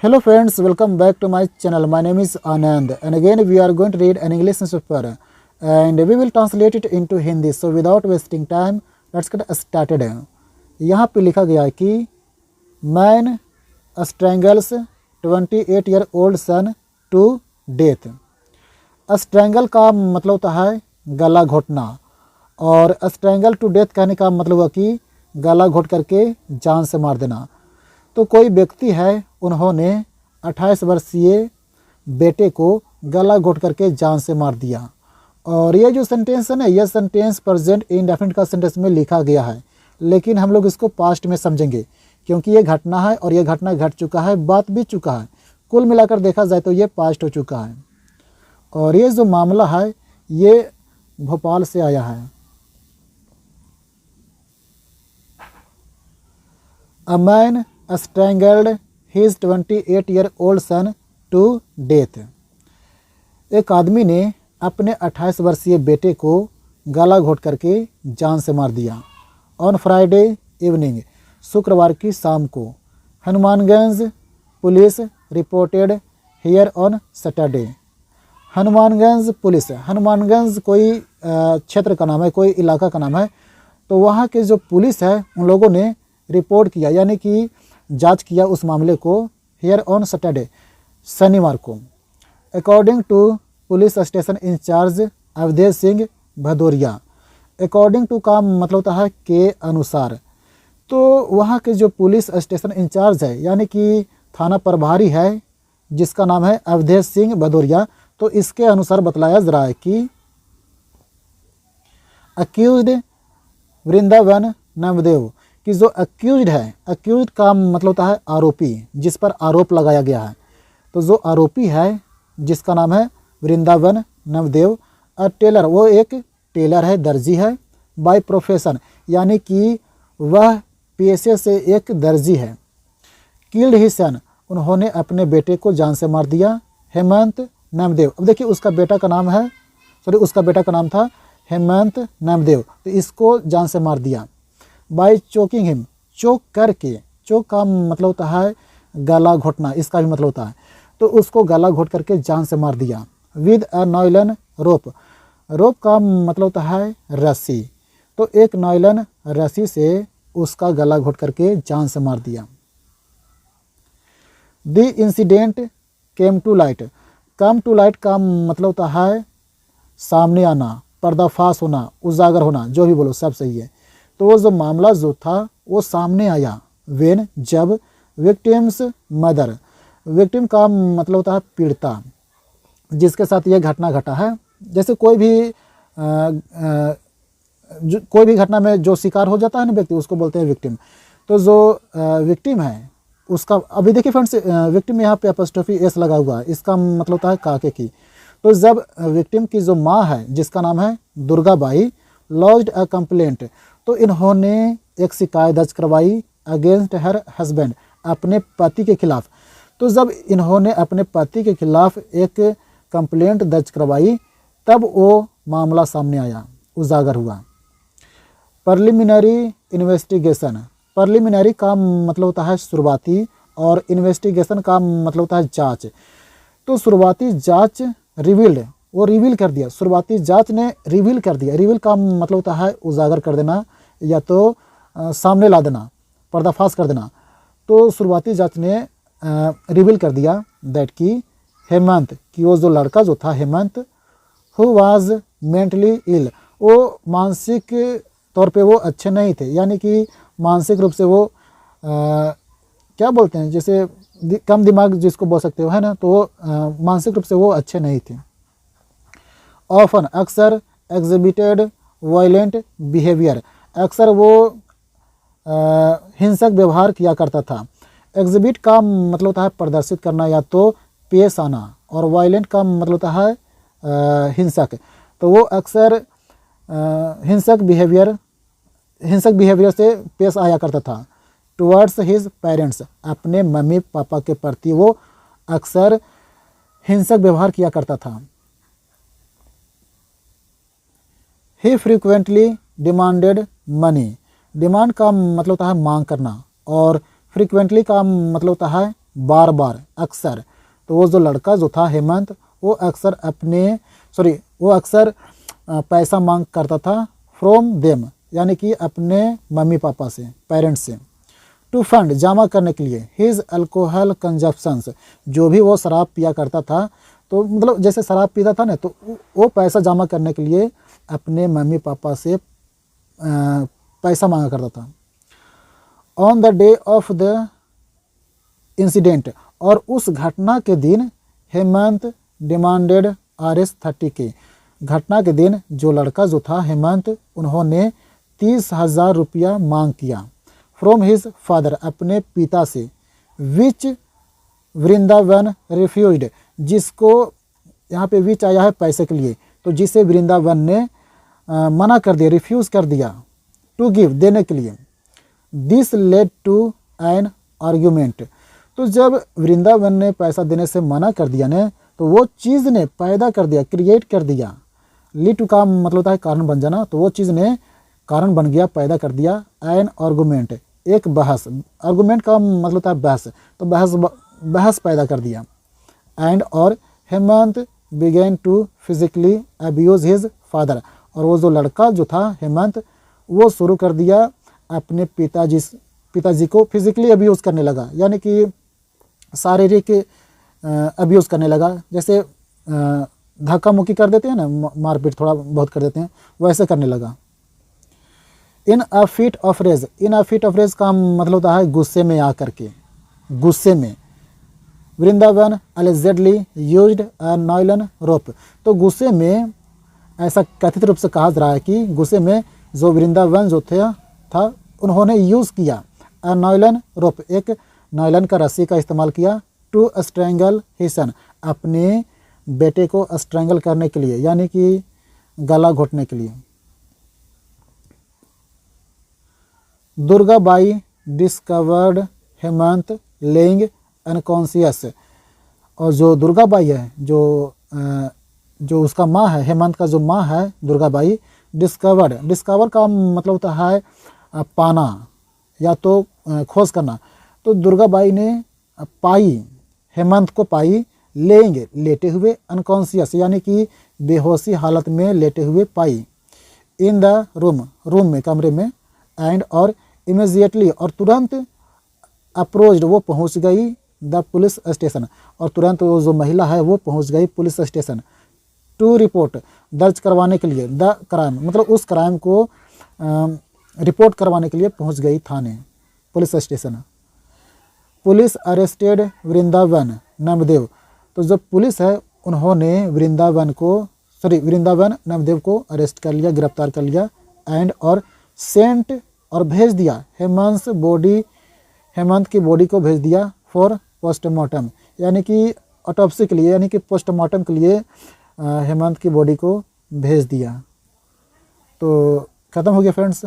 Hello friends, welcome back to my channel. My name is Anand and again we are going to read an English newspaper and we will translate it into Hindi. So without wasting time, let's get started. यहाँ पे लिखा गया है कि man strangles 28-year-old son to death. Strangle का मतलब होता है गला घोटना और स्ट्रैंगल टू डेथ कहने का मतलब है कि गला घोट करके जान से मार देना। तो कोई व्यक्ति है, उन्होंने 28 वर्षीय बेटे को गला घोट करके जान से मार दिया। और ये जो सेंटेंस है ना, यह सेंटेंस प्रेजेंट इंडेफिनिट का सेंटेंस में लिखा गया है, लेकिन हम लोग इसको पास्ट में समझेंगे क्योंकि ये घटना है और ये घटना घट चुका है, बात बीत चुका है। कुल मिलाकर देखा जाए तो ये पास्ट हो चुका है। और ये जो मामला है ये भोपाल से आया है। A man strangled his 28-year-old son to death. एक आदमी ने अपने 28 वर्षीय बेटे को गला घोट करके जान से मार दिया। ऑन फ्राइडे इवनिंग, शुक्रवार की शाम को, Hanumanganj police reported here on Saturday. Hanumanganj police, Hanumanganj कोई क्षेत्र का नाम है, कोई इलाका का नाम है। तो वहाँ के जो पुलिस है उन लोगों ने रिपोर्ट किया, यानी कि जांच किया उस मामले को हियर ऑन सैटरडे, शनिवार को। According to police station in charge Awadhesh Singh Bhadauria. According to का मतलब होता है के अनुसार। तो वहाँ के जो पुलिस स्टेशन इंचार्ज है यानी कि थाना प्रभारी है जिसका नाम है अवधेश सिंह भदौरिया, तो इसके अनुसार बतलाया जा रहा है कि अक्यूज्ड वृंदावन नामदेव कि जो अक्यूज्ड है, अक्यूज्ड का मतलब होता है आरोपी, जिस पर आरोप लगाया गया है। तो जो आरोपी है जिसका नाम है वृंदावन नवदेव, अ टेलर, वो एक टेलर है, दर्जी है, बाय प्रोफेशन यानी कि वह पेशे से एक दर्जी है। किल्ड हिज सन, उन्होंने अपने बेटे को जान से मार दिया। हेमंत नामदेव, अब देखिए उसका बेटा का नाम है, उसका बेटा का नाम था हेमंत नामदेव, तो इसको जान से मार दिया। बाय चोकिंग हिम, चोक करके, चोक का मतलब होता है गला घोटना, इसका भी मतलब होता है। तो उसको गला घोट करके जान से मार दिया। विद अ नायलन रोप, रोप का मतलब होता है रस्सी, तो एक नायलन रस्सी से उसका गला घोट करके जान से मार दिया। The incident came to light, come to light का मतलब होता है सामने आना, पर्दाफाश होना, उजागर होना, जो भी बोलो सब सही है। तो वो जो मामला जो था वो सामने आया वेन, जब, विक्टिम्स मदर, विक्टिम का मतलब होता है पीड़िता, जिसके साथ ये घटना घटा है। जैसे कोई भी घटना में जो शिकार हो जाता है ना व्यक्ति, उसको बोलते हैं विक्टिम। तो जो विक्टिम है उसका, अभी देखिए फ्रेंड्स, विक्टिम यहाँ पे अपॉस्ट्रोफी एस लगा हुआ है, इसका मतलब होता है काके की। तो जब विक्टिम की जो माँ है जिसका नाम है दुर्गाबाई, लॉज्ड अ कंप्लेंट, तो इन्होंने एक शिकायत दर्ज करवाई अगेंस्ट हर हस्बैंड, अपने पति के खिलाफ। तो जब इन्होंने अपने पति के खिलाफ एक कंप्लेंट दर्ज करवाई तब वो मामला सामने आया, उजागर हुआ। प्रिलिमिनरी इन्वेस्टिगेशन, प्रिलिमिनरी का मतलब होता है शुरुआती और इन्वेस्टिगेशन का मतलब होता है जांच। तो शुरुआती जांच रिवील्ड, वो रिवील कर दिया, शुरुआती जांच ने रिवील कर दिया। रिवील का मतलब होता है उजागर कर देना या तो सामने ला देना, पर्दाफाश कर देना। तो शुरुआती जांच ने रिवील कर दिया दैट कि हेमंत, कि वो जो लड़का जो था Hemant, who was mentally ill, वो मानसिक तौर पे वो अच्छे नहीं थे, यानी कि मानसिक रूप से वो क्या बोलते हैं, जैसे कम दिमाग जिसको बोल सकते हो, है ना, तो वो मानसिक रूप से वो अच्छे नहीं थे। ऑफन, अक्सर, एग्जिबिटेड वायलेंट बिहेवियर, अक्सर वो हिंसक व्यवहार किया करता था। एग्जिबिट का मतलब होता है प्रदर्शित करना या तो पेश आना, और वायलेंट का मतलब होता है हिंसक। तो वो अक्सर हिंसक बिहेवियर से पेश आया करता था। टुवर्ड्स हिज पेरेंट्स, अपने मम्मी पापा के प्रति वो अक्सर हिंसक व्यवहार किया करता था। ही फ्रीक्वेंटली डिमांडेड मनी, डिमांड का मतलब होता है मांग करना, और फ्रीक्वेंटली का मतलब होता है बार बार, अक्सर। तो वो जो लड़का जो था हेमंत, वो अक्सर पैसा मांग करता था फ्रॉम देम, यानी कि अपने मम्मी पापा से, पेरेंट्स से। टू फंड, जमा करने के लिए, हिज अल्कोहल कंजप्शंस, जो भी वो शराब पिया करता था, तो मतलब जैसे शराब पीता था ना, तो वो पैसा जमा करने के लिए अपने मम्मी पापा से पैसा मांगा करता था। On the day of the incident, और उस घटना के दिन हेमंत डिमांडेड Rs30K, घटना के दिन जो लड़का जो था हेमंत, उन्होंने 30,000 रुपया मांग किया फ्रॉम हिज फादर, अपने पिता से। विच वृंदावन रिफ्यूज्ड, जिसको यहाँ पे विच आया है पैसे के लिए, तो जिसे वृंदावन ने मना कर दिया, रिफ्यूज़ कर दिया, टू गिव, देने के लिए। This led to an argument, तो जब वृंदावन ने पैसा देने से मना कर दिया ने, तो वो चीज़ ने पैदा कर दिया, क्रिएट कर दिया। लीड टू का मतलब होता है कारण बन जाना, तो वो चीज़ ने कारण बन गया, पैदा कर दिया। एन आर्गूमेंट, एक बहस, आर्गूमेंट का मतलब होता है बहस, तो बहस पैदा कर दिया। एंड और Hemant began to physically abuse his father, और वो जो लड़का जो था हेमंत, वो शुरू कर दिया अपने पिताजी को फिजिकली अब्यूज़ करने लगा, यानी कि शारीरिक अब्यूज़ करने लगा। जैसे धक्का मुक्की कर देते हैं ना, मारपीट थोड़ा बहुत कर देते हैं, वैसे करने लगा। In a fit of rage, in a fit of rage का मतलब होता है गुस्से में आकर के, गुस्से में। Vrindavan allegedly used a nylon rope, तो गुस्से में, ऐसा कथित रूप से कहा जा रहा है कि गुस्से में जो वृंदावन जो था उन्होंने यूज़ किया अ नायलन रोप, एक नायलन का रस्सी का इस्तेमाल किया। टू स्ट्रैंगल हिज सन, अपने बेटे को स्ट्रैंगल करने के लिए, यानी कि गला घोटने के लिए। Durgabai discovered Hemant laying unconscious, और जो दुर्गाबाई है, जो उसका माँ है, हेमंत का जो माँ है दुर्गाबाई, डिस्कवर का मतलब होता है पाना या तो खोज करना। तो दुर्गाबाई ने पाई, हेमंत को पाई, लेंगे, लेटे हुए, अनकॉन्शियस यानी कि बेहोशी हालत में लेटे हुए पाई। इन द रूम में, कमरे में। एंड और इमीडिएटली, और तुरंत। अप्रोच्ड, वो पहुंच गई द पुलिस स्टेशन, और तुरंत वो जो महिला है वो पहुंच गई पुलिस स्टेशन। टू रिपोर्ट, दर्ज करवाने के लिए। द क्राइम, मतलब उस क्राइम को रिपोर्ट करवाने के लिए पहुंच गई थाने, police station. Police arrested Vrindavan Namdev, तो जो पुलिस है उन्होंने वृंदावन नामदेव को अरेस्ट कर लिया, गिरफ्तार कर लिया। एंड और सेंट, और भेज दिया हेमंत की बॉडी को भेज दिया फॉर पोस्टमार्टम, यानी कि ऑटोप्सी के लिए, यानी कि पोस्टमार्टम के लिए हेमंत की बॉडी को भेज दिया। तो ख़त्म हो गया फ्रेंड्स।